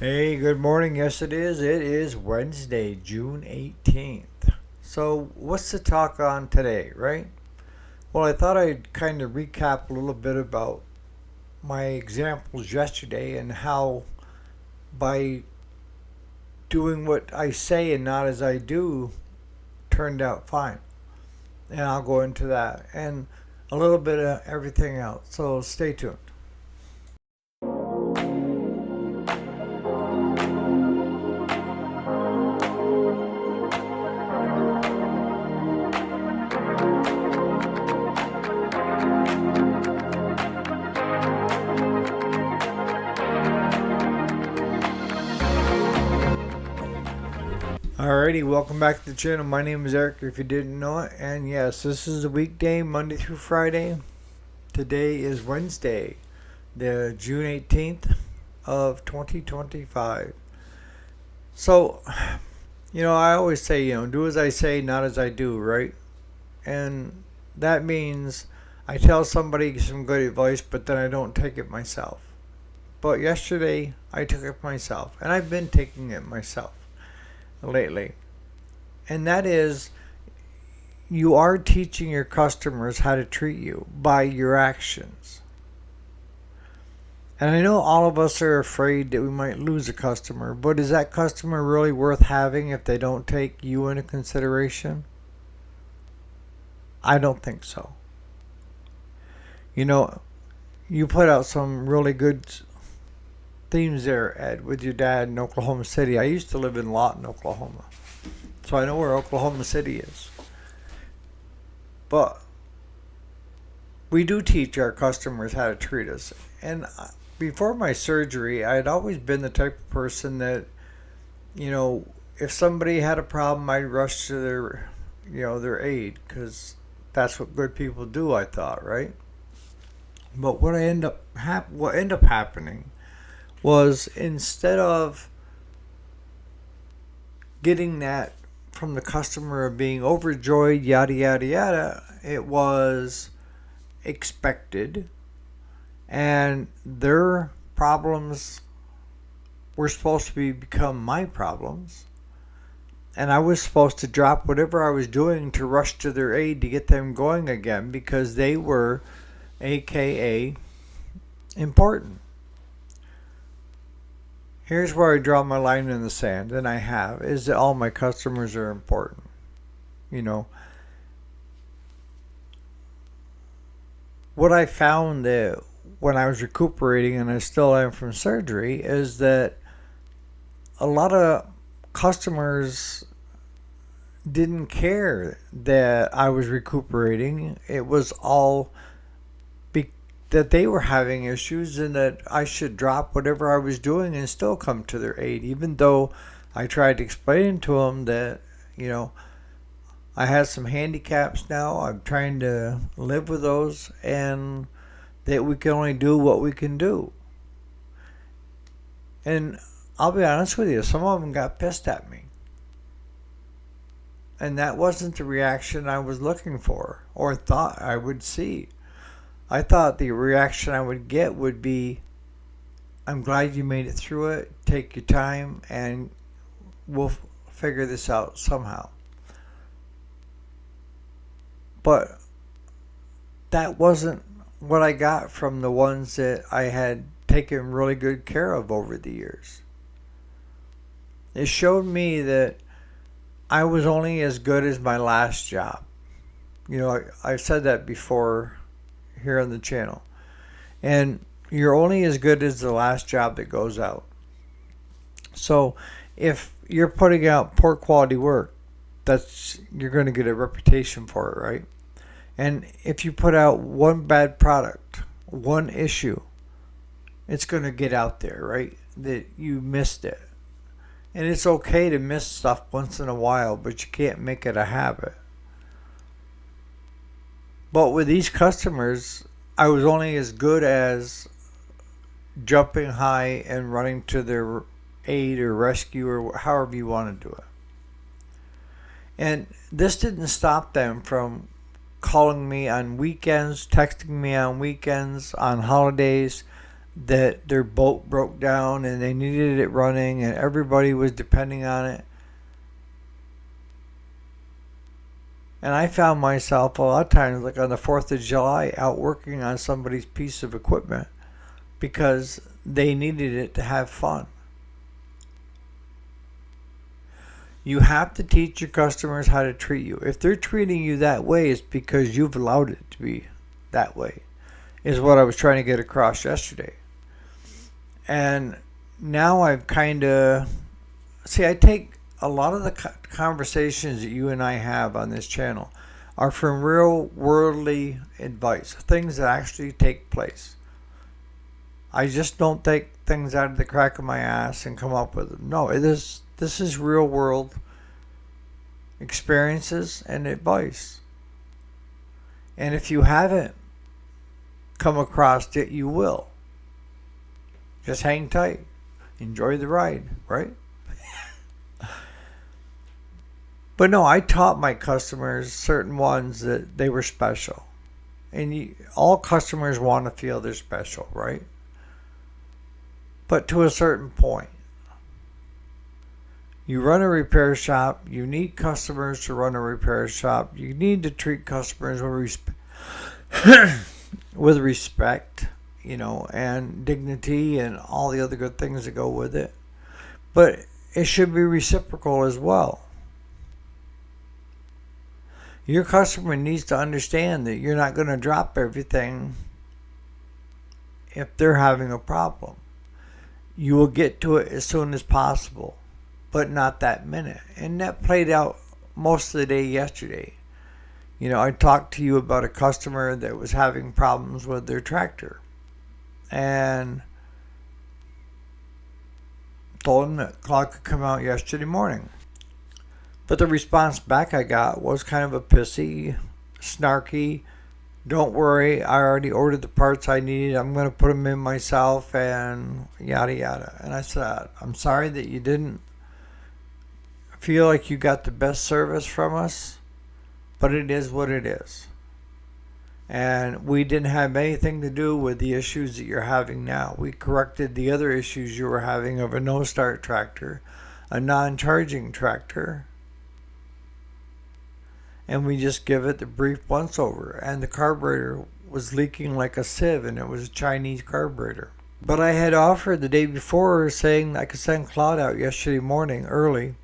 Hey, good morning. Yes, it is. It is Wednesday, June 18th. So, what's the talk on today, right? Well, I thought I'd kind of recap a little bit about my examples yesterday and how by doing what I say and not as I do turned out fine. And I'll go into that and a little bit of everything else. So, stay tuned. Alrighty, welcome back to the channel. My name is Eric, if you didn't know it. And yes, this is a weekday, Monday through Friday. Today is Wednesday, the June 18th of 2025. So, I always say, do as I say, not as I do, right? And that means I tell somebody some good advice, but then I don't take it myself. But yesterday, I took it myself, and I've been taking it myself lately. And that is, you are teaching your customers how to treat you by your actions. And I know all of us are afraid that we might lose a customer, but is that customer really worth having if they don't take you into consideration? I don't think so. You know, you put out some really good themes there, Ed, with your dad in Oklahoma City. I used to live in Lawton, Oklahoma, so I know where Oklahoma City is. But we do teach our customers how to treat us. And before my surgery, I had always been the type of person that, you know, if somebody had a problem, I'd rush to their aid because that's what good people do. I thought, right? But what ended up happening was instead of getting that from the customer of being overjoyed, yada yada yada, it was expected, and their problems were supposed to become my problems, and I was supposed to drop whatever I was doing to rush to their aid to get them going again because they were AKA important. Here's where I draw my line in the sand, and I have, is that all my customers are important. You know, what I found that when I was recuperating, and I still am from surgery, is that a lot of customers didn't care that I was recuperating. It was all that they were having issues and that I should drop whatever I was doing and still come to their aid, even though I tried to explain to them that, you know, I have some handicaps now. I'm trying to live with those and that we can only do what we can do. And I'll be honest with you, some of them got pissed at me. And that wasn't the reaction I was looking for or thought I would see. I thought the reaction I would get would be, I'm glad you made it through it. Take your time and we'll figure this out somehow. But that wasn't what I got from the ones that I had taken really good care of over the years. It showed me that I was only as good as my last job. I've said that before here on the channel. And you're only as good as the last job that goes out. So if you're putting out poor quality work, you're going to get a reputation for it, right? And if you put out one bad product, one issue, it's going to get out there, right? That you missed it. And it's okay to miss stuff once in a while, but you can't make it a habit. But with these customers, I was only as good as jumping high and running to their aid or rescue or however you want to do it. And this didn't stop them from calling me on weekends, texting me on weekends, on holidays. that their boat broke down and they needed it running and everybody was depending on it. And I found myself a lot of times, like on the 4th of July, out working on somebody's piece of equipment because they needed it to have fun. You have to teach your customers how to treat you. If they're treating you that way, it's because you've allowed it to be that way, is what I was trying to get across yesterday. And now I've kind of... See, I take a lot of the conversations that you and I have on this channel are from real worldly advice, things that actually take place. I just don't take things out of the crack of my ass and come up with them. No, this is real world experiences and advice. And if you haven't come across it, you will. Just hang tight. Enjoy the ride, right? But no, I taught my customers, certain ones, that they were special. And all customers want to feel they're special, right? But to a certain point. You run a repair shop, you need customers to run a repair shop. You need to treat customers with respect, and dignity and all the other good things that go with it. But it should be reciprocal as well. Your customer needs to understand that you're not going to drop everything if they're having a problem. You will get to it as soon as possible, but not that minute. And that played out most of the day yesterday. I talked to you about a customer that was having problems with their tractor. And told him that Claude could come out yesterday morning. But the response back I got was kind of a pissy, snarky, don't worry, I already ordered the parts I needed, I'm going to put them in myself, and yada yada. And I said, I'm sorry that you didn't feel like you got the best service from us, but it is what it is. And we didn't have anything to do with the issues that you're having now. We corrected the other issues you were having of a no-start tractor, a non-charging tractor, and we just give it the brief once over. And the carburetor was leaking like a sieve, and it was a Chinese carburetor. But I had offered the day before saying I could send Claude out yesterday morning early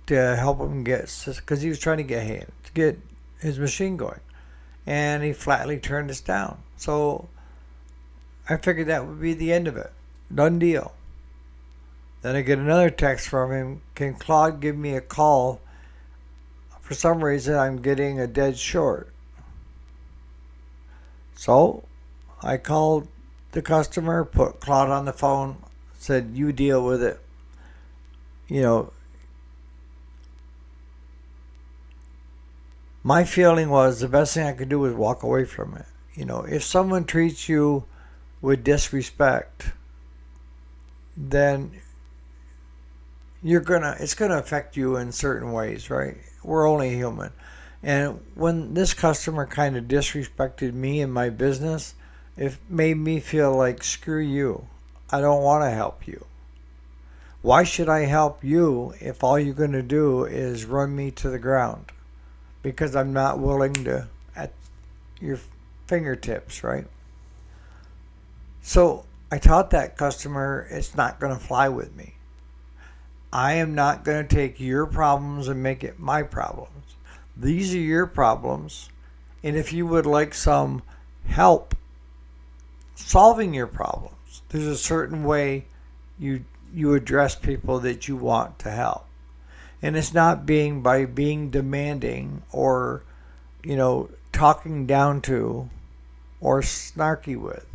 to help him because he was trying to get his machine going. And he flatly turned us down. So I figured that would be the end of it. Done deal. Then I get another text from him. Can Claude give me a call? For some reason, I'm getting a dead short. So I called the customer, put Claude on the phone, said, you deal with it. My feeling was the best thing I could do was walk away from it. If someone treats you with disrespect, then it's gonna affect you in certain ways, right? We're only human. And when this customer kind of disrespected me and my business, it made me feel like, screw you. I don't want to help you. Why should I help you if all you're going to do is run me to the ground? Because I'm not willing to, at your fingertips, right? So I taught that customer it's not going to fly with me. I am not going to take your problems and make it my problems. These are your problems. And if you would like some help solving your problems, there's a certain way you address people that you want to help. And it's not by being demanding or, talking down to or snarky with.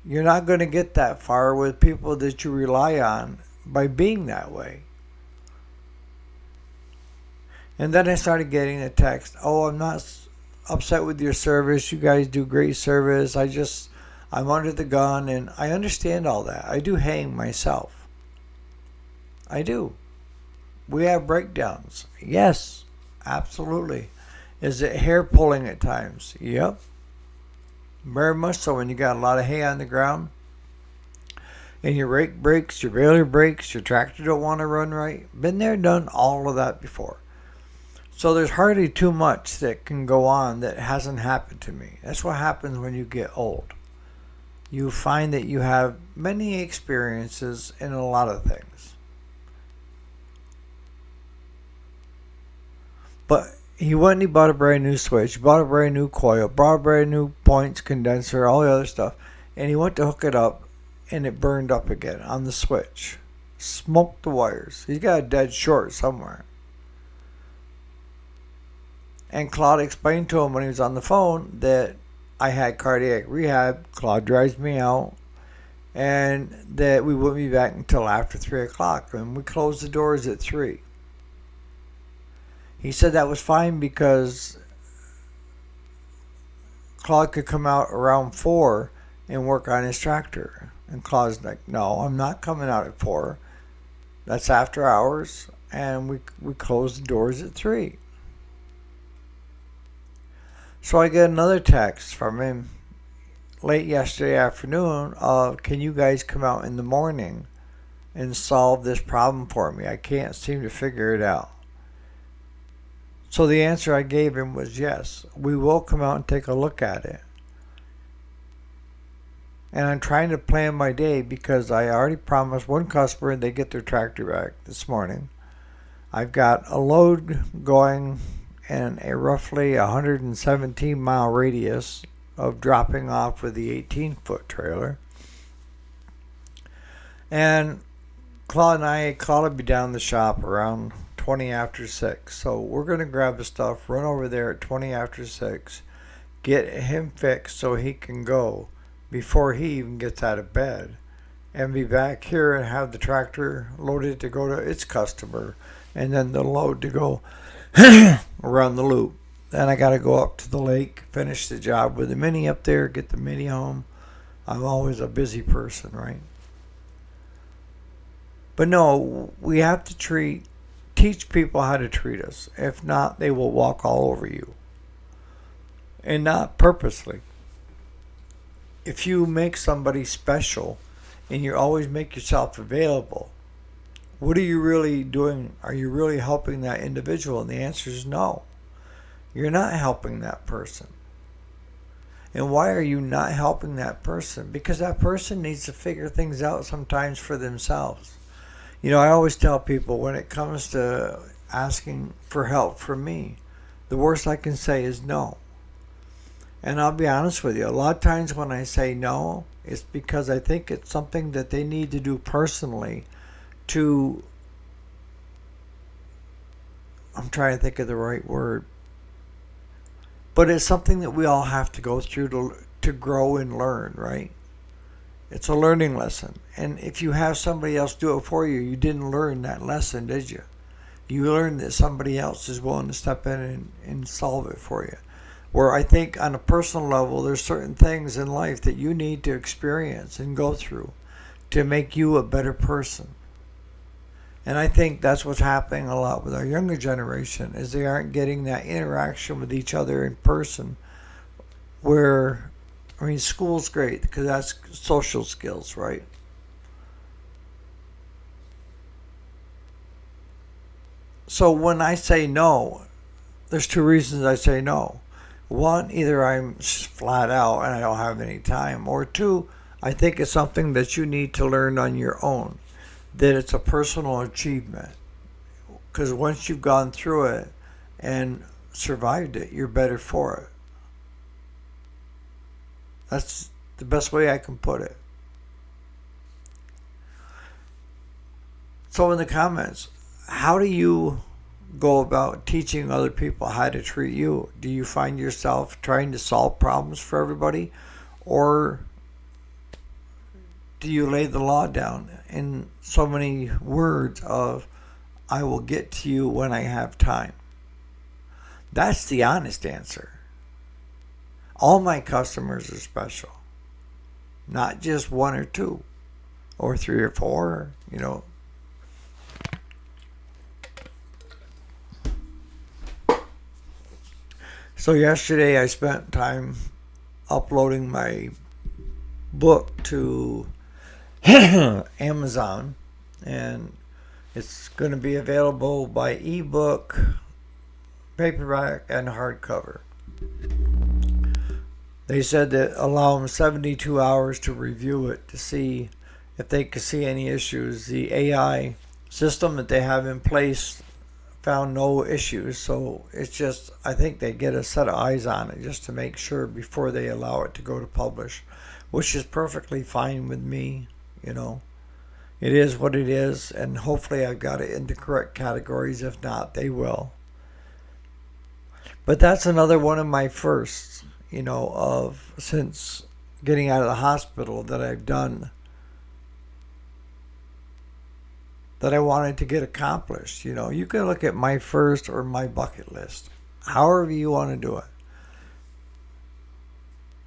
You're not going to get that far with people that you rely on by being that way. And then I started getting a text, I'm not upset with your service. You guys do great service. I'm under the gun, and I understand all that. I do hang myself. I do. We have breakdowns. Yes, absolutely. Is it hair pulling at times? Yep. Very much so when you got a lot of hay on the ground and your rake breaks, your baler breaks, your tractor don't want to run right. Been there, done all of that before. So there's hardly too much that can go on that hasn't happened to me. That's what happens when you get old. You find that you have many experiences in a lot of things. But he went and he bought a brand new switch, bought a brand new coil, bought a brand new points, condenser, all the other stuff. And he went to hook it up and it burned up again on the switch. Smoked the wires. He's got a dead short somewhere. And Claude explained to him when he was on the phone that I had cardiac rehab. Claude drives me out. And that we wouldn't be back until after 3 o'clock. And we closed the doors at 3. He said that was fine because Claude could come out around 4 and work on his tractor. And Claude's like, no, I'm not coming out at 4. That's after hours. And we closed the doors at 3. So I get another text from him late yesterday afternoon of, can you guys come out in the morning and solve this problem for me? I can't seem to figure it out. So the answer I gave him was yes, we will come out and take a look at it. And I'm trying to plan my day because I already promised one customer they get their tractor back this morning. I've got a load going in a roughly 117 mile radius of dropping off with the 18-foot trailer. And Claude will be down the shop around 20 after 6. So we're going to grab the stuff, run over there at 20 after 6, get him fixed so he can go before he even gets out of bed, and be back here and have the tractor loaded to go to its customer, and then the load to go around the loop. Then I got to go up to the lake, finish the job with the Mini up there, get the Mini home. I'm always a busy person, right? But no, we have to teach people how to treat us. If not, they will walk all over you. And not purposely. If you make somebody special and you always make yourself available, what are you really doing? Are you really helping that individual? And the answer is no. You're not helping that person. And why are you not helping that person? Because that person needs to figure things out sometimes for themselves. You know, I always tell people when it comes to asking for help from me, the worst I can say is no. And I'll be honest with you, a lot of times when I say no, it's because I think it's something that they need to do personally to, I'm trying to think of the right word, but it's something that we all have to go through to grow and learn, right? It's a learning lesson. And if you have somebody else do it for you, you didn't learn that lesson, did you? You learned that somebody else is willing to step in and solve it for you. Where I think on a personal level, there's certain things in life that you need to experience and go through to make you a better person. And I think that's what's happening a lot with our younger generation, is they aren't getting that interaction with each other in person. Where, I mean, school's great because that's social skills, right? So when I say no, there's two reasons I say no. One, either I'm flat out and I don't have any time, or two, I think it's something that you need to learn on your own, that it's a personal achievement. Because once you've gone through it and survived it, you're better for it. That's the best way I can put it. So in the comments, how do you go about teaching other people how to treat you? Do you find yourself trying to solve problems for everybody? Or do you lay the law down in so many words of, I will get to you when I have time? That's the honest answer. All my customers are special. Not just one or two or three or four, you know. So yesterday I spent time uploading my book to Amazon, and it's going to be available by ebook, paperback, and hardcover. They said that allow them 72 hours to review it to see if they could see any issues. The AI system that they have in place found no issues, so it's just, I think they get a set of eyes on it just to make sure before they allow it to go to publish, which is perfectly fine with me. It is what it is, and hopefully I've got it in the correct categories. If not, they will. But that's another one of my firsts, of since getting out of the hospital that I've done that I wanted to get accomplished. You can look at my first or my bucket list, however you want to do it.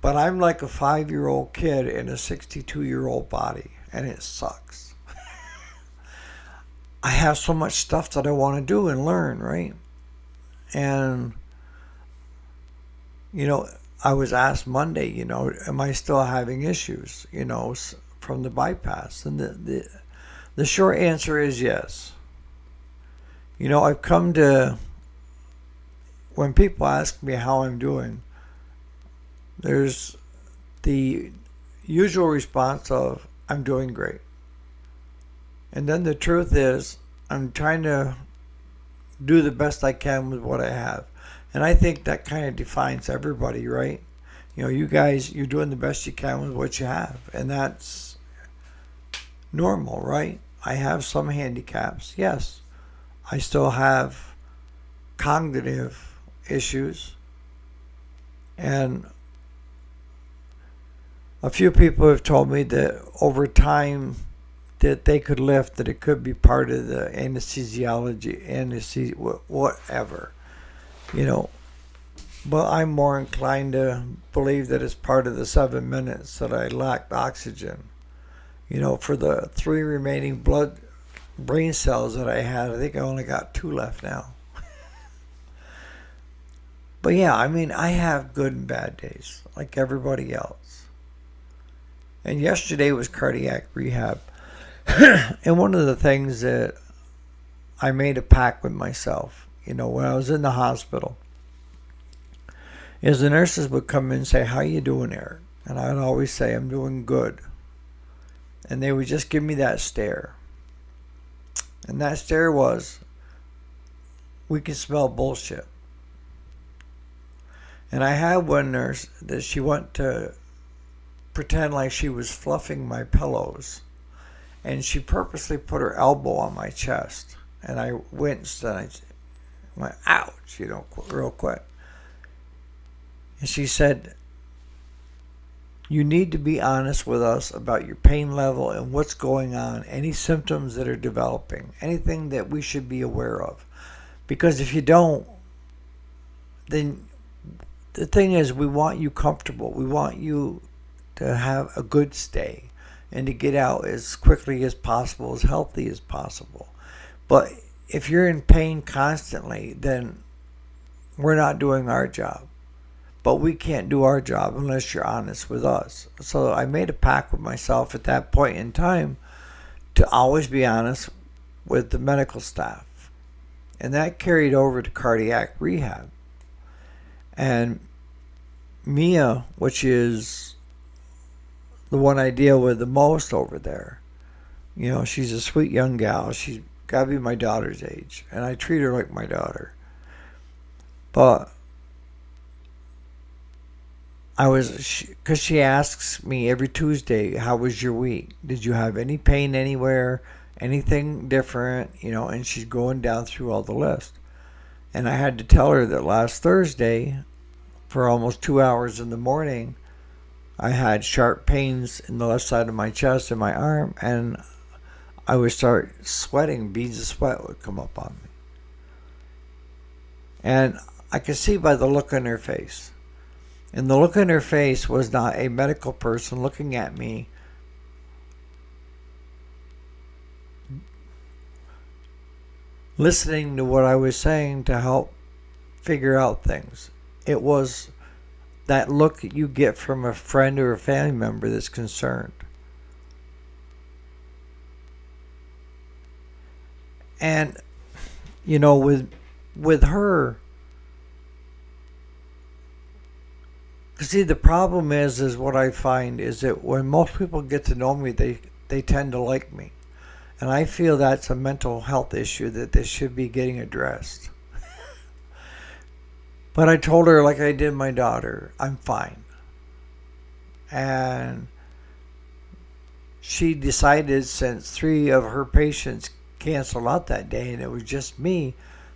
But I'm like a 5-year-old kid in a 62-year-old body, and it sucks. I have so much stuff that I want to do and learn, right? And, I was asked Monday, am I still having issues, from the bypass? And the short answer is yes. I've come to, when people ask me how I'm doing, there's the usual response of, I'm doing great. And then the truth is, I'm trying to do the best I can with what I have. And I think that kind of defines everybody, right? You guys, you're doing the best you can with what you have. And that's normal, right? I have some handicaps, yes. I still have cognitive issues. And a few people have told me that over time that they could lift, that it could be part of the anesthesia, whatever, But I'm more inclined to believe that it's part of the 7 minutes that I lacked oxygen. For the 3 remaining brain cells that I had, I think I only got 2 left now. But yeah, I have good and bad days, like everybody else. And yesterday was cardiac rehab. And one of the things that I made a pact with myself, when I was in the hospital, is the nurses would come in and say, how you doing, Eric? And I would always say, I'm doing good. And they would just give me that stare. And that stare was, we can smell bullshit. And I had one nurse that she went to pretend like she was fluffing my pillows. And she purposely put her elbow on my chest. And I winced and I went, ouch, real quick. And she said, you need to be honest with us about your pain level and what's going on, any symptoms that are developing, anything that we should be aware of. Because if you don't, then the thing is, we want you comfortable. We want you to have a good stay and to get out as quickly as possible, as healthy as possible. But if you're in pain constantly, then we're not doing our job. But we can't do our job unless you're honest with us. So I made a pact with myself at that point in time to always be honest with the medical staff. And that carried over to cardiac rehab. And Mia, which is the one I deal with the most over there, she's a sweet young gal. She's got to be my daughter's age. And I treat her like my daughter. But because she asks me every Tuesday, how was your week? Did you have any pain anywhere? Anything different? And she's going down through all the list. And I had to tell her that last Thursday, for almost 2 hours in the morning, I had sharp pains in the left side of my chest and my arm, and I would start sweating. Beads of sweat would come up on me. And I could see by the look on her face. And the look on her face was not a medical person looking at me listening to what I was saying to help figure out things. It was that look that you get from a friend or a family member that's concerned. And with her, see, the problem is what I find is that when most people get to know me, they tend to like me. And I feel that's a mental health issue that this should be getting addressed. But I told her, like I did my daughter, I'm fine. And she decided, since 3 of her patients canceled out that day and it was just me,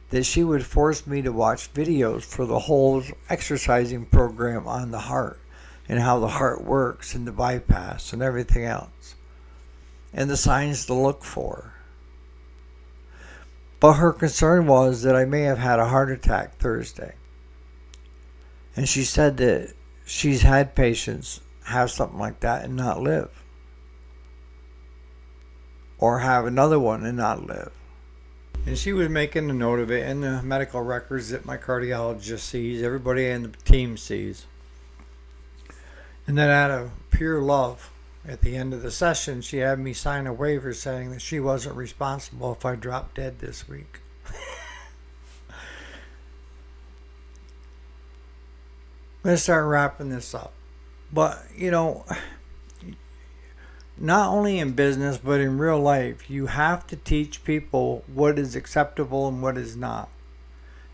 that she would force me to watch videos for the whole exercising program on the heart and how the heart works and the bypass and everything else and the signs to look for. But her concern was that I may have had a heart attack Thursday. And she said that she's had patients have something like that and not live. Or have another one and not live. And she was making a note of it in the medical records that my cardiologist sees, everybody in the team sees. And then out of pure love, at the end of the session, she had me sign a waiver saying that she wasn't responsible if I dropped dead this week. I'm going to start wrapping this up. But, not only in business, but in real life, you have to teach people what is acceptable and what is not.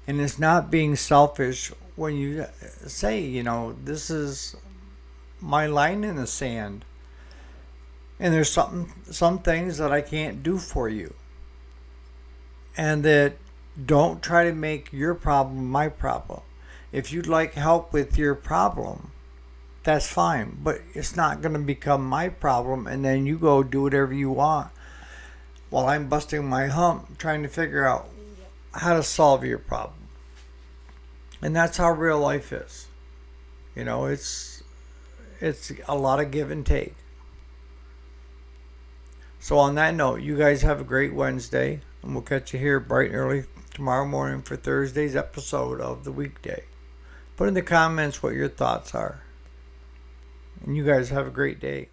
And it's not being selfish when you say, this is my line in the sand. And there's some things that I can't do for you. And that don't try to make your problem my problem. If you'd like help with your problem, that's fine, but it's not going to become my problem and then you go do whatever you want while I'm busting my hump trying to figure out how to solve your problem. And that's how real life is. It's a lot of give and take. So on that note, you guys have a great Wednesday, and we'll catch you here bright and early tomorrow morning for Thursday's episode of The Weekday. Put in the comments what your thoughts are. And you guys have a great day.